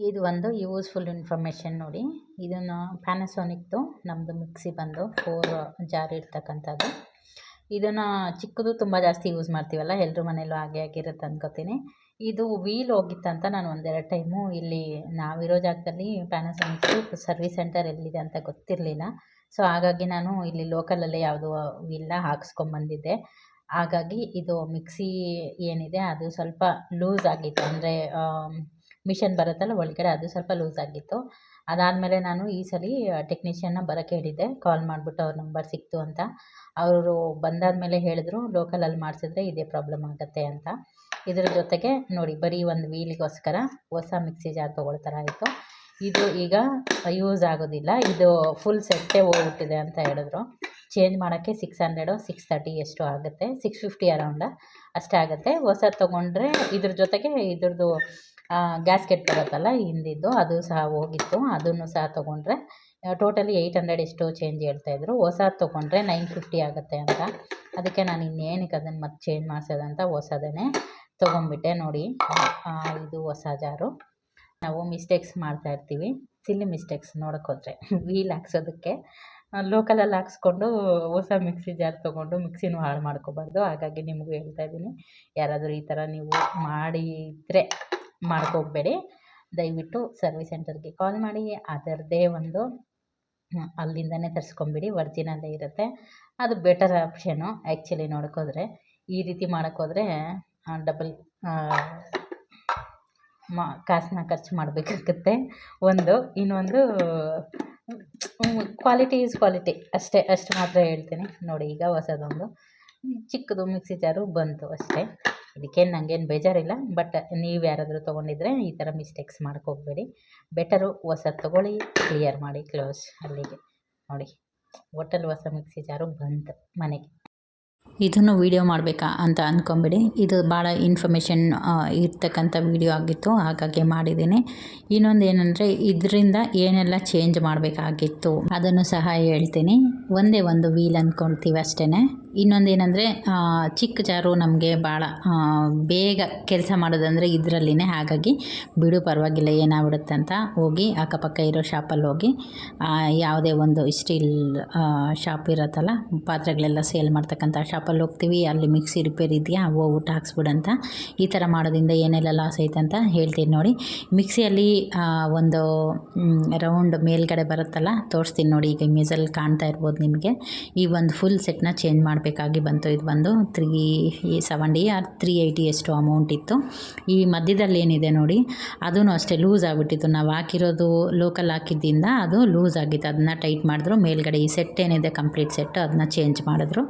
ಇದು ಒಂದು useful information ನೋಡಿ. ಇದನ್ನು ಪ್ಯಾನಾಸೋನಿಕ್ದು ನಮ್ಮದು ಮಿಕ್ಸಿ ಬಂದು 4 ಜಾರ್ ಇರ್ತಕ್ಕಂಥದ್ದು. ಇದನ್ನು ಚಿಕ್ಕದು ತುಂಬ ಜಾಸ್ತಿ ಯೂಸ್ ಮಾಡ್ತೀವಲ್ಲ, ಎಲ್ಲರ ಮನೆಯಲ್ಲೂ ಹಾಗೆ ಆಗಿರುತ್ತೆ ಅನ್ಕೋತೀನಿ. ಇದು ವೀಲ್ ಹೋಗಿತ್ತಂತ ನಾನು ಒಂದೆರಡು ಟೈಮು ಇಲ್ಲಿ ನಾವಿರೋ ಜಾಗದಲ್ಲಿ ಪ್ಯಾನಾಸೋನಿಕ್ದು ಸರ್ವಿಸ್ ಸೆಂಟರ್ ಎಲ್ಲಿದೆ ಅಂತ ಗೊತ್ತಿರಲಿಲ್ಲ. ಸೊ ಹಾಗಾಗಿ ನಾನು ಇಲ್ಲಿ ಲೋಕಲಲ್ಲೇ ಯಾವುದೋ ವೀಲ್ನ ಹಾಕ್ಸ್ಕೊಂಬಂದಿದ್ದೆ. ಹಾಗಾಗಿ ಇದು ಮಿಕ್ಸಿ ಏನಿದೆ ಅದು ಸ್ವಲ್ಪ ಲೂಸ್ ಆಗಿತ್ತು, ಅಂದರೆ ಮಿಷನ್ ಬರುತ್ತಲ್ಲ ಒಳಗಡೆ, ಅದು ಸ್ವಲ್ಪ ಲೂಸ್ ಆಗಿತ್ತು. ಅದಾದಮೇಲೆ ನಾನು ಈ ಸಲ ಟೆಕ್ನಿಷಿಯನ್ನ ಬರೋಕ್ಕೆ ಹೇಳಿದ್ದೆ, ಕಾಲ್ ಮಾಡಿಬಿಟ್ಟು ಅವ್ರ ನಂಬರ್ ಸಿಕ್ತು ಅಂತ. ಅವರು ಬಂದಾದಮೇಲೆ ಹೇಳಿದ್ರು ಲೋಕಲಲ್ಲಿ ಮಾಡಿಸಿದ್ರೆ ಇದೇ ಪ್ರಾಬ್ಲಮ್ ಆಗುತ್ತೆ ಅಂತ. ಇದ್ರ ಜೊತೆಗೆ ನೋಡಿ, ಬರೀ ಒಂದು ವೀಲಿಗೋಸ್ಕರ ಹೊಸ ಮಿಕ್ಸಿ ಜಾರ್ ತೊಗೊಳ್ತಾರಾಯಿತು. ಇದು ಈಗ ಯೂಸ್ ಆಗೋದಿಲ್ಲ, ಇದು ಫುಲ್ ಸೆಟ್ಟೇ ಹೋಗ್ಬಿಟ್ಟಿದೆ ಅಂತ ಹೇಳಿದ್ರು. ಚೇಂಜ್ ಮಾಡೋಕ್ಕೆ 600 630 ಎಷ್ಟು ಆಗುತ್ತೆ, 650 ಅರೌಂಡ ಅಷ್ಟೇ ಆಗುತ್ತೆ. ಹೊಸದು ತೊಗೊಂಡ್ರೆ ಇದ್ರ ಜೊತೆಗೆ ಇದ್ರದ್ದು ಗ್ಯಾಸ್ಕೆಟ್ ಬರುತ್ತಲ್ಲ ಹಿಂದಿದ್ದು, ಅದು ಸಹ ಹೋಗಿತ್ತು. ಅದನ್ನು ಸಹ ತೊಗೊಂಡ್ರೆ ಟೋಟಲಿ 800 ಎಷ್ಟು ಚೇಂಜ್ ಹೇಳ್ತಾಯಿದ್ರು. ಹೊಸದು ತೊಗೊಂಡ್ರೆ 950 ಆಗುತ್ತೆ ಅಂತ. ಅದಕ್ಕೆ ನಾನು ಇನ್ನೇನಕ್ಕೆ ಅದನ್ನು ಮತ್ತೆ ಚೇಂಜ್ ಮಾಡಿಸೋದಂತ ಹೊಸದೇ ತೊಗೊಂಡ್ಬಿಟ್ಟೆ. ನೋಡಿ, ಇದು ಹೊಸ ಜಾರು. ನಾವು ಮಿಸ್ಟೇಕ್ಸ್ ಮಾಡ್ತಾಯಿರ್ತೀವಿ, ಸಿಲ್ಲಿ ಮಿಸ್ಟೇಕ್ಸ್ ನೋಡೋಕ್ಕೋದ್ರೆ. ವೀಲ್ ಹಾಕ್ಸೋದಕ್ಕೆ ಲೋಕಲಲ್ಲಿ ಹಾಕ್ಸ್ಕೊಂಡು ಹೊಸ ಮಿಕ್ಸಿ ಜಾರ್ ತೊಗೊಂಡು ಮಿಕ್ಸಿನೂ ಹಾಳು ಮಾಡ್ಕೋಬಾರ್ದು. ಹಾಗಾಗಿ ನಿಮಗೂ ಹೇಳ್ತಾಯಿದ್ದೀನಿ, ಯಾರಾದರೂ ಈ ಥರ ನೀವು ಮಾಡಿದರೆ ಮಾಡ್ಕೋಬೇಡಿ. ದಯವಿಟ್ಟು ಸರ್ವಿಸ್ ಸೆಂಟರ್ಗೆ ಕಾಲ್ ಮಾಡಿ ಅದರದ್ದೇ ಒಂದು ಅಲ್ಲಿಂದನೇ ತರಿಸ್ಕೊಂಬಿಡಿ, ಒರ್ಜಿನಲ್ಲೇ ಇರುತ್ತೆ. ಅದು ಬೆಟರ್ ಆಪ್ಷನು ಆ್ಯಕ್ಚುಲಿ ನೋಡೋಕ್ಕೋದ್ರೆ. ಈ ರೀತಿ ಮಾಡೋಕ್ಕೋದ್ರೆ ಡಬಲ್ ಕಾಸನ್ನ ಖರ್ಚು ಮಾಡಬೇಕಾಗುತ್ತೆ. ಇನ್ನೊಂದು ಕ್ವಾಲಿಟಿ ಈಸ್ ಕ್ವಾಲಿಟಿ ಅಷ್ಟು ಮಾತ್ರ ಹೇಳ್ತೀನಿ. ನೋಡಿ, ಈಗ ಹೊಸದೊಂದು ಚಿಕ್ಕದು ಮಿಕ್ಸಿ ಜಾರು ಬಂತು ಅಷ್ಟೇ. ಇದಕ್ಕೇನು ನನಗೇನು ಬೇಜಾರಿಲ್ಲ. ಬಟ್ ನೀವು ಯಾರಾದರೂ ತೊಗೊಂಡಿದ್ರೆ ಈ ಥರ ಮಿಸ್ಟೇಕ್ಸ್ ಮಾಡ್ಕೋಬೇಡಿ. ಬೆಟರು ಹೊಸದು ತೊಗೊಳ್ಳಿ, ಕ್ಲಿಯರ್ ಮಾಡಿ ಕ್ಲೋಸ್. ಅಲ್ಲಿಗೆ ನೋಡಿ, ಒಟ್ಟಲ್ಲಿ ಹೊಸ ಮಿಕ್ಸಿ ಜಾರು ಬಂತು ಮನೆಗೆ. ಇದನ್ನು ವೀಡಿಯೋ ಮಾಡಬೇಕಾ ಅಂತ ಅಂದ್ಕೊಂಬಿಡಿ, ಇದು ಭಾಳ ಇನ್ಫಾರ್ಮೇಷನ್ ಇರ್ತಕ್ಕಂಥ ವೀಡಿಯೋ ಆಗಿತ್ತು, ಹಾಗಾಗಿ ಮಾಡಿದ್ದೀನಿ. ಇನ್ನೊಂದು ಏನಂದರೆ, ಇದರಿಂದ ಏನೆಲ್ಲ ಚೇಂಜ್ ಮಾಡಬೇಕಾಗಿತ್ತು ಅದನ್ನು ಸಹ ಹೇಳ್ತೀನಿ. ಒಂದೇ ಒಂದು ವೀಲ್ ಅಂದ್ಕೊಳ್ತೀವಿ ಅಷ್ಟೇ. ಇನ್ನೊಂದೇನೆಂದರೆ, ಚಿಕ್ಕ ಜಾರು ನಮಗೆ ಭಾಳ ಬೇಗ ಕೆಲಸ ಮಾಡೋದಂದರೆ ಇದರಲ್ಲಿನೇ. ಹಾಗಾಗಿ ಬಿಡು ಪರವಾಗಿಲ್ಲ ಏನಾಗ್ಬಿಡುತ್ತೆ ಅಂತ ಹೋಗಿ ಅಕ್ಕಪಕ್ಕ ಇರೋ ಶಾಪಲ್ಲಿ ಹೋಗಿ, ಯಾವುದೇ ಒಂದು ಸ್ಟೀಲ್ ಶಾಪ್ ಇರುತ್ತಲ್ಲ, ಪಾತ್ರೆಗಳೆಲ್ಲ ಸೇಲ್ ಮಾಡ್ತಕ್ಕಂಥ ಶಾಪಲ್ಲಿ ಹೋಗ್ತೀವಿ. ಅಲ್ಲಿ ಮಿಕ್ಸಿ ರಿಪೇರ್ ಇದೆಯಾ, ಹೋಗ್ಬಿಟ್ಟು ಹಾಕ್ಸ್ಬಿಡಂತ. ಈ ಥರ ಮಾಡೋದ್ರಿಂದ ಏನೆಲ್ಲ ಲಾಸ್ ಐತೆ ಅಂತ ಹೇಳ್ತೀನಿ ನೋಡಿ. ಮಿಕ್ಸಿಯಲ್ಲಿ ಒಂದು ರೌಂಡ್ ಮೇಲ್ಗಡೆ ಬರುತ್ತಲ್ಲ, ತೋರಿಸ್ತೀನಿ ನೋಡಿ. ಈಗ ಇಮೇಜಲ್ಲಿ ಕಾಣ್ತಾ ಇರ್ಬೋದು ನಿಮಗೆ. ಈ ಒಂದು ಫುಲ್ ಸೆಟ್ನ ಚೇಂಜ್ ಮಾಡಬೇಕಾಗಿ ಬಂತು. ಇದು ಬಂದು 370 ಆರ್ 380 ಎಷ್ಟು ಅಮೌಂಟ್ ಇತ್ತು. ಈ ಮಧ್ಯದಲ್ಲಿ ಏನಿದೆ ನೋಡಿ, ಅದೂ ಅಷ್ಟೇ ಲೂಸ್ ಆಗಿಬಿಟ್ಟಿತ್ತು. ನಾವು ಹಾಕಿರೋದು ಲೋಕಲ್ ಹಾಕಿದ್ದಿಂದ ಅದು ಲೂಸ್ ಆಗಿತ್ತು. ಅದನ್ನ ಟೈಟ್ ಮಾಡಿದ್ರು. ಮೇಲ್ಗಡೆ ಈ ಸೆಟ್ ಏನಿದೆ ಕಂಪ್ಲೀಟ್ ಸೆಟ್, ಅದನ್ನ ಚೇಂಜ್ ಮಾಡಿದ್ರು.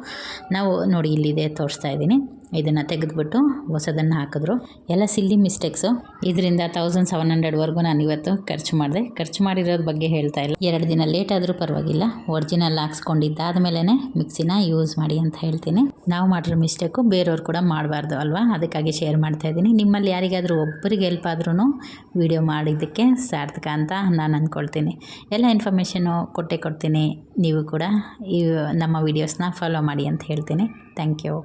ನಾವು ನೋಡಿ, ಇಲ್ಲಿದೆ ತೋರಿಸ್ತಾ ಇದ್ದೀನಿ. ಇದನ್ನು ತೆಗೆದುಬಿಟ್ಟು ಹೊಸದನ್ನು ಹಾಕಿದ್ರು. ಎಲ್ಲ ಸಿಲ್ಲಿ ಮಿಸ್ಟೇಕ್ಸು. ಇದರಿಂದ 1700ವರೆಗೂ ನಾನು ಇವತ್ತು ಖರ್ಚು ಮಾಡಿದೆ. ಖರ್ಚು ಮಾಡಿರೋದ್ರ ಬಗ್ಗೆ ಹೇಳ್ತಾ ಇಲ್ಲ. 2 ದಿನ ಲೇಟ್ ಆದರೂ ಪರವಾಗಿಲ್ಲ, ಒರಿಜಿನಲ್ ಹಾಕ್ಸ್ಕೊಂಡಿದ್ದಾದಮೇಲೆ ಮಿಕ್ಸಿನ ಯೂಸ್ ಮಾಡಿ ಅಂತ ಹೇಳ್ತೀನಿ. ನಾವು ಮಾಡಿರೋ ಮಿಸ್ಟೇಕು ಬೇರೆಯವ್ರು ಕೂಡ ಮಾಡಬಾರ್ದು ಅಲ್ವಾ, ಅದಕ್ಕಾಗಿ ಶೇರ್ ಮಾಡ್ತಾಯಿದ್ದೀನಿ. ನಿಮ್ಮಲ್ಲಿ ಯಾರಿಗಾದರೂ ಒಬ್ಬರಿಗೆ ಹೆಲ್ಪ್ ಆದ್ರೂ ವಿಡಿಯೋ ಮಾಡಿದ್ದಕ್ಕೆ ಸಾರ್ಥಕ ಅಂತ ನಾನು ಅಂದ್ಕೊಳ್ತೀನಿ. ಎಲ್ಲ ಇನ್ಫಾರ್ಮೇಷನು ಕೊಡ್ತೀನಿ. ನೀವು ಕೂಡ ಈ ನಮ್ಮ ವೀಡಿಯೋಸ್ನ ಫಾಲೋ ಮಾಡಿ ಅಂತ ಹೇಳ್ತೀನಿ. Thank you.